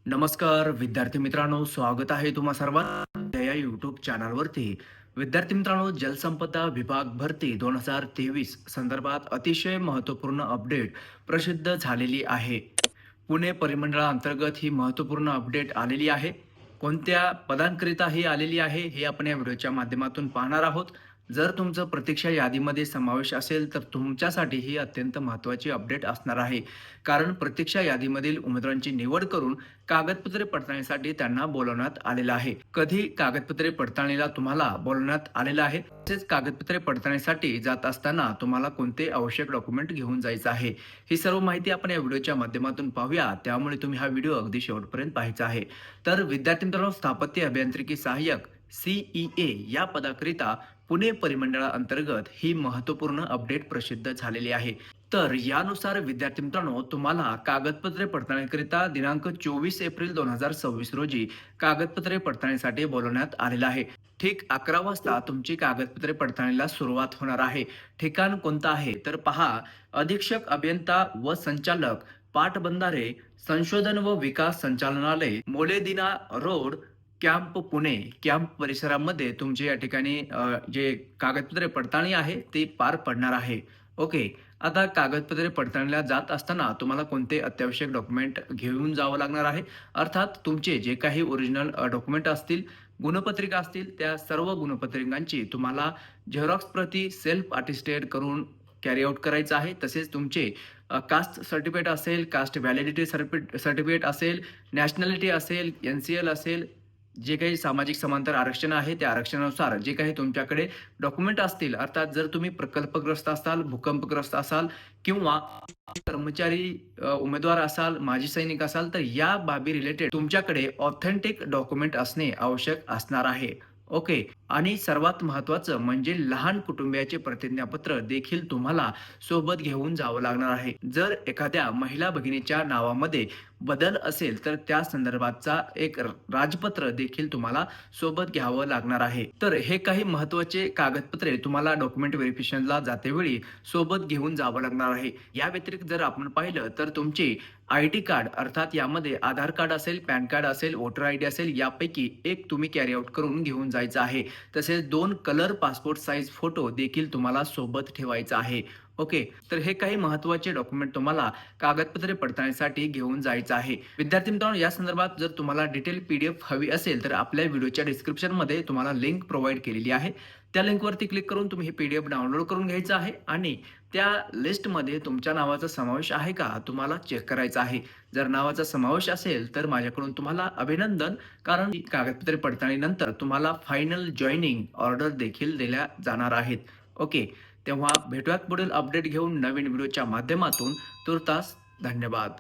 नमस्कार विद्यार्थी मित्रांनो, स्वागत आहे तुम्हा सर्वांचं या यूट्यूब चॅनलवरती. विद्यार्थी मित्रांनो, जलसंपदा विभाग भरती 2023 संदर्भात अतिशय महत्त्वपूर्ण अपडेट प्रसिद्ध झालेली आहे. पुणे परिमंडळाअंतर्गत ही महत्त्वपूर्ण अपडेट आलेली आहे. कोणत्या पदांकरिता ही आलेली आहे, हे आपण या व्हिडिओच्या माध्यमातून पाहणार आहोत. जर तुमचं प्रतीक्षा यादीमध्ये समावेश असेल, तर तुमच्यासाठी ही अत्यंत महत्त्वाची अपडेट असणार आहे. कारण प्रतीक्षा यादीमधील उमेदवारांची निवड करून कागदपत्रे पडताळणीसाठी त्यांना बोलवण्यात आलेलं आहे. कधी कागदपत्रे पडताळणीला तुम्हाला बोलवण्यात आलेलं आहे, तसेच कागदपत्रे पडताळणीसाठी जात असताना तुम्हाला कोणते आवश्यक डॉक्युमेंट घेऊन जायचं आहे, ही सर्व माहिती आपण या व्हिडिओच्या माध्यमातून पाहूया. त्यामुळे तुम्ही हा व्हिडिओ अगदी शेवटपर्यंत पाहायचा आहे. तर विद्यार्थी मित्रांनो, स्थापत्य अभियांत्रिकी सहाय्यक CEA या पदाकरिता पुणे परिमंडळाअंतर्गत ही महत्त्वपूर्ण अपडेट प्रसिद्ध झालेली आहे. तर यानुसार विद्यार्थी मित्रांनो, तुम्हाला कागदपत्रे पडताळणीकरिता दिनांक 24 एप्रिल 2026 रोजी कागदपत्रे पडताळणीसाठी बोलवण्यात आलेलं आहे. ठीक 11 वाजता तुमची कागदपत्रे पडताळणीला सुरुवात होणार आहे. ठिकाण कोणतं आहे तर पहा, अधीक्षक अभियंता व संचालक पाटबंधारे संशोधन व विकास संचालनालय, मोलेदिना रोड, कॅम्प पुणे. कॅम्प परिसरामध्ये तुमचे या ठिकाणी जे कागदपत्रे पडताळणी आहे ते पार पडणार आहे. ओके. आता कागदपत्रे पडताळणीला जात असताना तुम्हाला कोणते अत्यावश्यक डॉक्युमेंट घेऊन जावं लागणार आहे. अर्थात तुमचे जे काही ओरिजिनल डॉक्युमेंट असतील, गुणपत्रिका असतील, त्या सर्व गुणपत्रिकांची तुम्हाला झेरॉक्स प्रती सेल्फ अटेस्टेड करून कॅरी आउट करायचं आहे. तसेच तुमचे कास्ट सर्टिफिकेट असेल, कास्ट व्हॅलिडिटी सर्टिफिकेट असेल, नॅशनॅलिटी असेल, NCL असेल, जे काही सामाजिक समांतर आरक्षण आहे, त्या आरक्षणानुसार जे काही तुमच्याकडे डॉक्युमेंट असतील, अर्थात जर तुम्ही प्रकल्पग्रस्त असाल, भूकंपग्रस्त असाल किंवा कर्मचारी उमेदवार असाल, माजी सैनिक असाल, तर या बाबी रिलेटेड तुमच्याकडे ऑथेंटिक डॉक्युमेंट असणे आवश्यक असणार आहे. ओके. आणि सर्वात महत्त्वाचं म्हणजे लहान कुटुंबियाचे प्रतिज्ञापत्र देखील तुम्हाला सोबत घेऊन जावं लागणार आहे. जर एखाद्या महिला भगिनीच्या नावामध्ये बदल असेल, तर त्या संदर्भातचा एक राजपत्र देखील तुम्हाला सोबत घ्यावं लागणार आहे. तर हे काही महत्त्वाचे कागदपत्रे तुम्हाला डॉक्युमेंट व्हेरिफिकेशनला जातेवेळी सोबत घेऊन जावं लागणार आहे. या व्यतिरिक्त जर आपण पाहिलं, तर तुमची आय-डी कार्ड, अर्थात यामध्ये आधार कार्ड असेल, पॅन कार्ड असेल, वोटर आय-डी असेल, यापैकी एक तुम्ही कॅरी आउट करून घेऊन जायचं आहे. तसेच 2 कलर पासपोर्ट साइज फोटो देखील तुम्हाला सोबत ठेवायचा आहे. ओके. तर हे काही महत्त्वाचे डॉक्युमेंट तुम्हाला कागदपत्रे पडताळणीसाठी घेऊन जायचं आहे. विद्यार्थी मित्रांनो, या संदर्भात जर तुम्हाला डिटेल PDF हवी असेल, तर आपल्या व्हिडिओच्या डिस्क्रिप्शनमध्ये तुम्हाला लिंक प्रोव्हाईड केलेली आहे. त्या लिंकवरती क्लिक करून तुम्ही हे PDF डाउनलोड करून घ्यायचं आहे आणि त्या लिस्टमध्ये तुमच्या नावाचा समावेश आहे का, तुम्हाला चेक करायचं आहे. जर नावाचा समावेश असेल, तर माझ्याकडून तुम्हाला अभिनंदन, कारण ही कागदपत्रे पडताळणीनंतर तुम्हाला फायनल जॉइनिंग ऑर्डर देखील दिल्या जाणार आहेत. ओके. तेव्हा भेटूयात पुढील अपडेट घेऊन नवीन व्हिडिओच्या माध्यमातून. तूर्तास धन्यवाद.